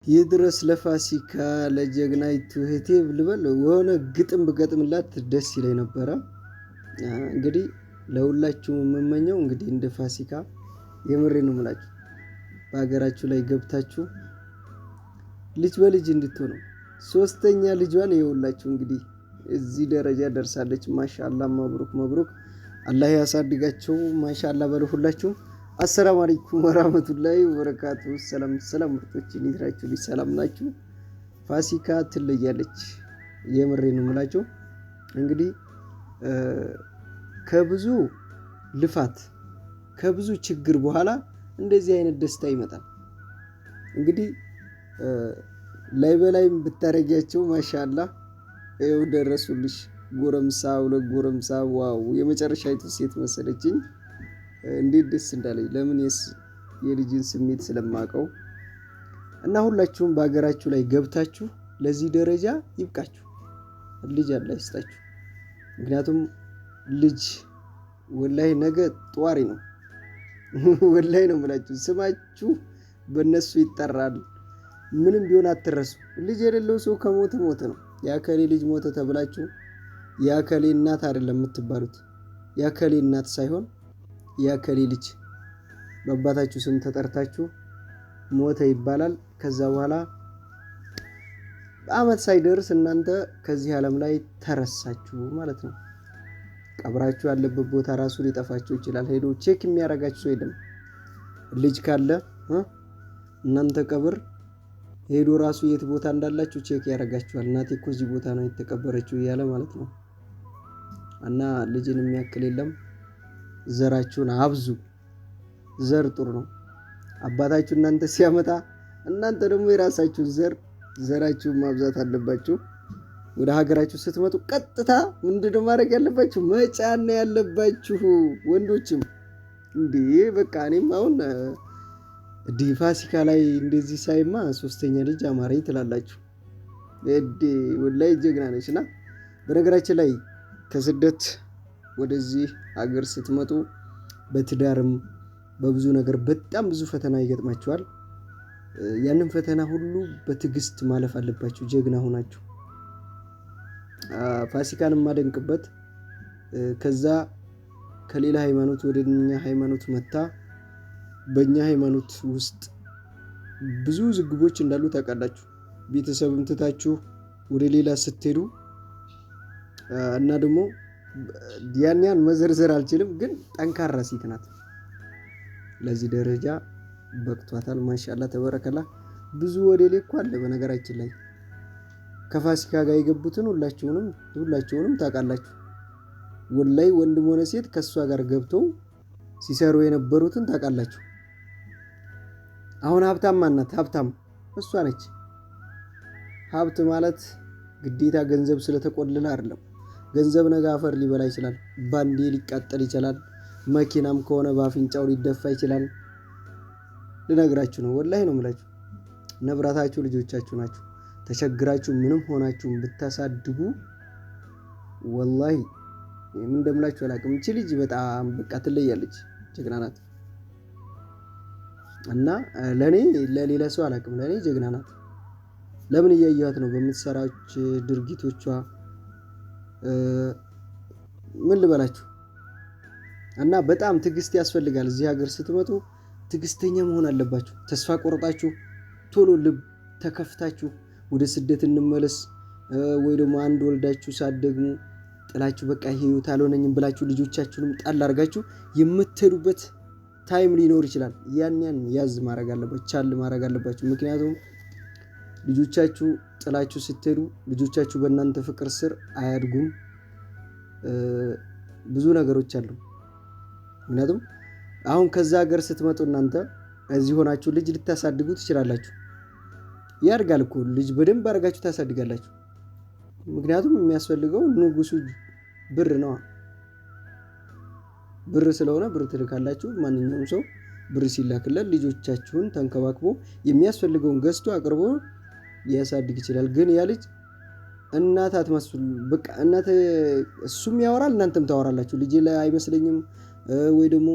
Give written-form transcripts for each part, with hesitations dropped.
ይድረስ ለፋሲካ ለጀግናይቱ እህቴ ልበል የሆነ ግጥም ብገጥምላት ደስ ይለኝ ነበረ። እንግዲህ ለሁላችሁም የምመኘው እንግዲህ እንደ ፋሲካ የምሬን ነው የምላችሁ በሀገራችሁ ላይ ገብታችሁ ልጅ በልጅ እንድትሆኑ ሶስተኛ ልጇን ይኸውላችሁ እንግዲህ እዚህ ደረጃ ደርሳለች። ማሻአላህ መብሩክ መብሩክ። አላህ ያሳድጋቸው። ማሻአላህ በሉ ሁላችሁም። አሰላሙ አለይኩም ወራህመቱላሂ ወበረካቱ። ሰላም ሰላም ምርጦች እንዴት ልጅ ሰላም ናችሁ? ፋሲካ ትለያለች። የምሬን ነው የምላችሁ እንግዲህ ከብዙ ልፋት ከብዙ ችግር በኋላ እንደዚህ አይነት ደስታ ይመጣል። እንግዲህ ላይ በላይም ብታረጊያቸው ማሻአላህ ይኸው ደረሱልሽ። ጎረምሳ ሁለት ጎረምሳ ዋው! የመጨረሻይቱ ሴት መሰለችኝ። እንዴት ደስ እንዳለኝ ለምን የልጅን ስሜት ስለማውቀው እና ሁላችሁም በሀገራችሁ ላይ ገብታችሁ ለዚህ ደረጃ ይብቃችሁ። ልጅ አላህ ይስጣችሁ። ምክንያቱም ልጅ ወላሂ ነገ ጧሪ ነው። ወላሂ ነው የምላችሁ። ስማችሁ በእነሱ ይጠራል። ምንም ቢሆን አትረሱ። ልጅ የሌለው ሰው ከሞተ ሞተ ነው። የአከሌ ልጅ ሞተ ተብላችሁ የአከሌ እናት አይደለም የምትባሉት። የአከሌ እናት ሳይሆን የአከሌ ልጅ በአባታችሁ ስም ተጠርታችሁ ሞተ ይባላል። ከዛ በኋላ አመት ሳይደርስ እናንተ ከዚህ ዓለም ላይ ተረሳችሁ ማለት ነው። ቀብራችሁ ያለበት ቦታ ራሱ ሊጠፋችሁ ይችላል። ሄዶ ቼክ የሚያደርጋችሁ ሰው የለም። ልጅ ካለ እናንተ ቀብር ሄዶ ራሱ የት ቦታ እንዳላችሁ ቼክ ያደርጋችኋል። እናቴ እኮ እዚህ ቦታ ነው የተቀበረችው እያለ ማለት ነው። እና ልጅን የሚያክል የለም። ዘራችሁን አብዙ። ዘር ጥሩ ነው። አባታችሁ እናንተ ሲያመጣ እናንተ ደግሞ የራሳችሁን ዘራችሁን ማብዛት አለባችሁ። ወደ ሀገራችሁ ስትመጡ ቀጥታ ምንድነው ማድረግ ያለባችሁ? መጫን ያለባችሁ። ወንዶችም እንዴ በቃ እኔም አሁን ፋሲካ ላይ እንደዚህ ሳይማ ሶስተኛ ልጅ አማረኝ ትላላችሁ። ወላሂ ጀግና ነችና በነገራችን ላይ ከስደት ወደዚህ ሀገር ስትመጡ በትዳርም በብዙ ነገር በጣም ብዙ ፈተና ይገጥማችኋል። ያንን ፈተና ሁሉ በትዕግስት ማለፍ አለባችሁ። ጀግና ሆናችሁ ፋሲካን የማደንቅበት ከዛ ከሌላ ሃይማኖት ወደ እኛ ሃይማኖት መጣ። በእኛ ሃይማኖት ውስጥ ብዙ ዝግቦች እንዳሉ ታውቃላችሁ። ቤተሰብም ትታችሁ ወደ ሌላ ስትሄዱ እና ደግሞ ያን መዘርዘር አልችልም፣ ግን ጠንካራ ሴት ናት። ለዚህ ደረጃ በቅቷታል። ማሻአላህ ተበረከላ። ብዙ ወደሌ እኮ አለ በነገራችን ላይ ከፋሲካ ጋር የገቡትን ሁላችሁንም ታውቃላችሁ። ወላይ ወንድም ሆነ ሴት ከሷ ጋር ገብተው ሲሰሩ የነበሩትን ታውቃላችሁ። አሁን ሀብታም ማናት? ሀብታም እሷ ነች። ሀብት ማለት ግዴታ ገንዘብ ስለተቆለለ አይደለም። ገንዘብ ነገ አፈር ሊበላ ይችላል። ባንዴ ሊቃጠል ይችላል። መኪናም ከሆነ በአፍንጫው ሊደፋ ይችላል። ልነግራችሁ ነው። ወላሂ ነው የምላችሁ። ንብረታችሁ ልጆቻችሁ ናቸው። ተቸግራችሁ ምንም ሆናችሁም ብታሳድጉ ወላሂ ምን እንደምላችሁ አላውቅም። እቺ ልጅ በጣም በቃ ትለያለች። ጀግና ናት። እና ለኔ ለሌላ ሰው አላውቅም፣ ለኔ ጀግና ናት። ለምን እያየኋት ነው በምትሰራች ድርጊቶቿ። ምን ልበላችሁ። እና በጣም ትዕግስት ያስፈልጋል። እዚህ ሀገር ስትመጡ ትዕግስተኛ መሆን አለባችሁ። ተስፋ ቆርጣችሁ ቶሎ ልብ ተከፍታችሁ ወደ ስደት እንመለስ ወይ ደግሞ አንድ ወልዳችሁ ሳትደግሙ ጥላችሁ በቃ ህይወት አልሆነኝም ብላችሁ ልጆቻችሁንም ጣል አድርጋችሁ የምትሄዱበት ታይም ሊኖር ይችላል። ያን ያዝ ማድረግ አለባችሁ፣ ቻል ማድረግ አለባችሁ። ምክንያቱም ልጆቻችሁ ጥላችሁ ስትሄዱ ልጆቻችሁ በእናንተ ፍቅር ስር አያድጉም። ብዙ ነገሮች አሉ። ምክንያቱም አሁን ከዛ ሀገር ስትመጡ እናንተ እዚህ ሆናችሁ ልጅ ልታሳድጉ ትችላላችሁ። ያድጋል እኮ ልጅ በደንብ አድርጋችሁ ታሳድጋላችሁ። ምክንያቱም የሚያስፈልገው ንጉሱ ብር ነው። ብር ስለሆነ ብር ትልካላችሁ። ማንኛውም ሰው ብር ሲላክለት ልጆቻችሁን ተንከባክቦ የሚያስፈልገውን ገዝቶ አቅርቦ ሊያሳድግ ይችላል። ግን ያ ልጅ እናት አትመስሉ። በቃ እናት እሱም ያወራል እናንተም ታወራላችሁ። ልጅ ላይ አይመስለኝም ወይ ደግሞ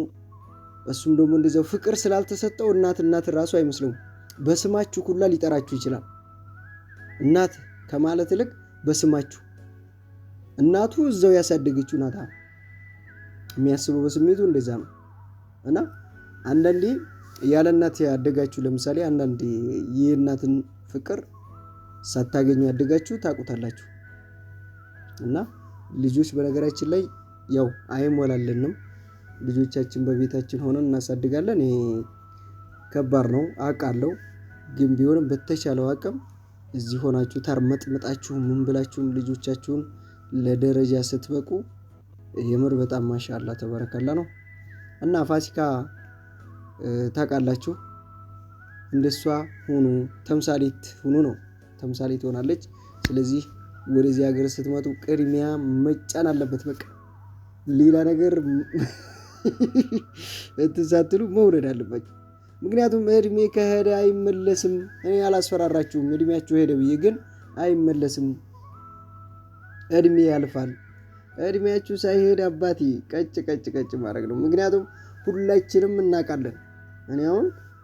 እሱም ደግሞ እንደዛው ፍቅር ስላልተሰጠው እናት ራሱ አይመስለውም። በስማችሁ ሁላ ሊጠራችሁ ይችላል። እናት ከማለት ይልቅ በስማችሁ እናቱ እዛው ያሳደገችው ናት የሚያስበው በስሜቱ እንደዛ ነው። እና አንዳንዴ ያለ እናት ያደጋችሁ ለምሳሌ አንዳንዴ የእናትን ፍቅር ሳታገኙ ያደጋችሁ ታውቁታላችሁ። እና ልጆች በነገራችን ላይ ያው አይሞላለንም። ልጆቻችን በቤታችን ሆነን እናሳድጋለን። ይሄ ከባድ ነው አውቃለሁ። ግን ቢሆንም በተቻለው አቅም እዚህ ሆናችሁ ተርመጥምጣችሁ ምን ብላችሁም ልጆቻችሁን ለደረጃ ስትበቁ የምር በጣም ማሻአላ ተበረከላ ነው። እና ፋሲካ ታውቃላችሁ እንደሷ ሁኑ፣ ተምሳሌት ሁኑ ነው። ተምሳሌት ትሆናለች። ስለዚህ ወደዚህ ሀገር ስትመጡ ቅድሚያ መጫን አለበት። በቃ ሌላ ነገር እንትሳትሉ መውለድ አለባችሁ። ምክንያቱም እድሜ ከሄደ አይመለስም። እኔ አላስፈራራችሁም እድሜያችሁ ሄደ ብዬ፣ ግን አይመለስም። እድሜ ያልፋል። እድሜያችሁ ሳይሄድ አባቴ ቀጭ ቀጭ ቀጭ ማድረግ ነው። ምክንያቱም ሁላችንም እናውቃለን።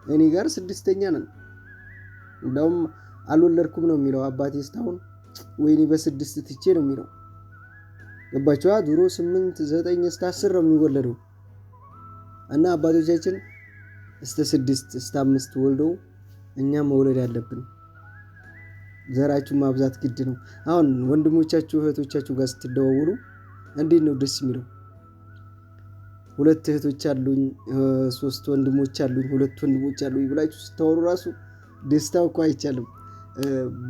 እኔ ጋር 6ኛ ነን። እንደውም አልወለድኩም ነው የሚለው አባቴ እስካሁን። ወይኔ በ6 ትቼ ነው የሚለው። ገባችኋ? ድሮ 8 9 እስከ 10 ነው የሚወለደው። እና አባቶቻችን እስከ 6 እስከ 5 ወልደው እኛ መውለድ ያለብን። ዘራችሁ ማብዛት ግድ ነው። አሁን ወንድሞቻችሁ እህቶቻችሁ ጋር ስትደዋወሉ እንዴት ነው ደስ የሚለው? 2 እህቶች አሉኝ፣ 3 ወንድሞች አሉኝ፣ 2 ወንድሞች አሉኝ ብላችሁ ስታወሩ ራሱ ደስታው እኮ አይቻልም።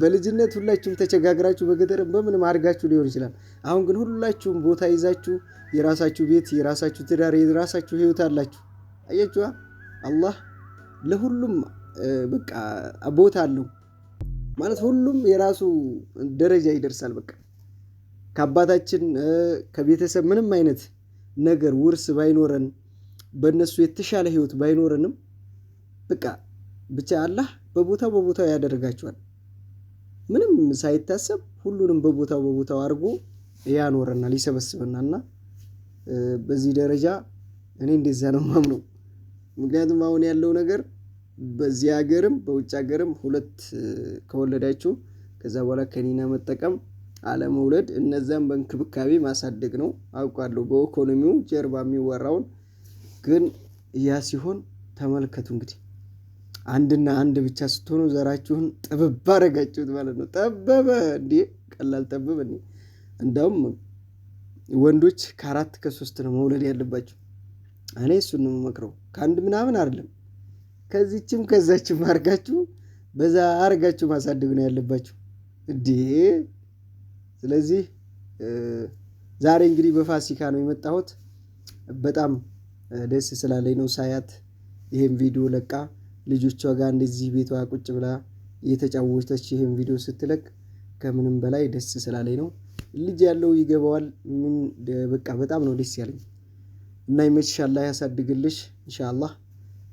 በልጅነት ሁላችሁም ተቸጋግራችሁ በገጠርም በምንም አድርጋችሁ ሊሆን ይችላል። አሁን ግን ሁላችሁም ቦታ ይዛችሁ የራሳችሁ ቤት፣ የራሳችሁ ትዳር፣ የራሳችሁ ህይወት አላችሁ። አያችኋ? አላህ ለሁሉም በቃ ቦታ አለው ማለት ሁሉም የራሱ ደረጃ ይደርሳል። በቃ ከአባታችን ከቤተሰብ ምንም አይነት ነገር ውርስ ባይኖረን በእነሱ የተሻለ ህይወት ባይኖረንም ብቻ አላህ በቦታው ያደርጋቸዋል። ምንም ሳይታሰብ ሁሉንም በቦታው አድርጎ ያኖረናል፣ ይሰበስበናልና በዚህ ደረጃ እኔ እንደዛ ነው የማምነው። ምክንያቱም አሁን ያለው ነገር በዚህ ሀገርም በውጭ ሀገርም 2 ከወለዳችሁ ከዛ በኋላ ከኒና መጠቀም አለመውለድ፣ እነዛን በእንክብካቤ ማሳደግ ነው። አውቃለሁ በኢኮኖሚው ጀርባ የሚወራውን። ግን ያ ሲሆን ተመልከቱ እንግዲህ አንድና አንድ ብቻ ስትሆኑ ዘራችሁን ጥብብ አደረጋችሁት ማለት ነው። ጠበበ እንዴ! ቀላል ጠበበ እንዴ! እንደውም ወንዶች ከ4 ከ3 ነው መውለድ ያለባቸው። እኔ እሱን ነው የምመክረው። ከአንድ ምናምን አይደለም፣ ከዚህችም ከዛችም አርጋችሁ በዛ አርጋችሁ ማሳደግ ነው ያለባችሁ እንዴ። ስለዚህ ዛሬ እንግዲህ በፋሲካ ነው የመጣሁት። በጣም ደስ ስላለኝ ነው ሳያት ይሄን ቪዲዮ ለቃ ልጆቿ ጋር እንደዚህ ቤቷ ቁጭ ብላ እየተጫወተች ይሄን ቪዲዮ ስትለቅ ከምንም በላይ ደስ ስላለኝ ነው። ልጅ ያለው ይገባዋል። በቃ በጣም ነው ደስ ያለኝ እና ይመችሻል፣ አላህ ያሳድግልሽ። ኢንሻአላህ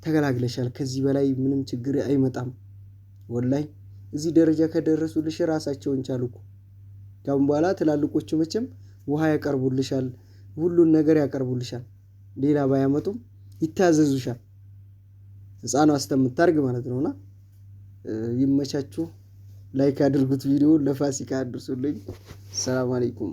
ተገላግለሻል። ከዚህ በላይ ምንም ችግር አይመጣም። ወላይ እዚህ ደረጃ ከደረሱልሽ ራሳቸውን ቻሉኩ። ካሁን በኋላ ትላልቆቹ መቼም ውሃ ያቀርቡልሻል፣ ሁሉን ነገር ያቀርቡልሻል። ሌላ ባያመጡም ይታዘዙሻል። ህፃኗ አስተምታርግ ማለት ነውና ይመቻችሁ። ላይክ አድርጉት፣ ቪዲዮ ለፋሲካ አድርሱልኝ። ሰላም አለይኩም።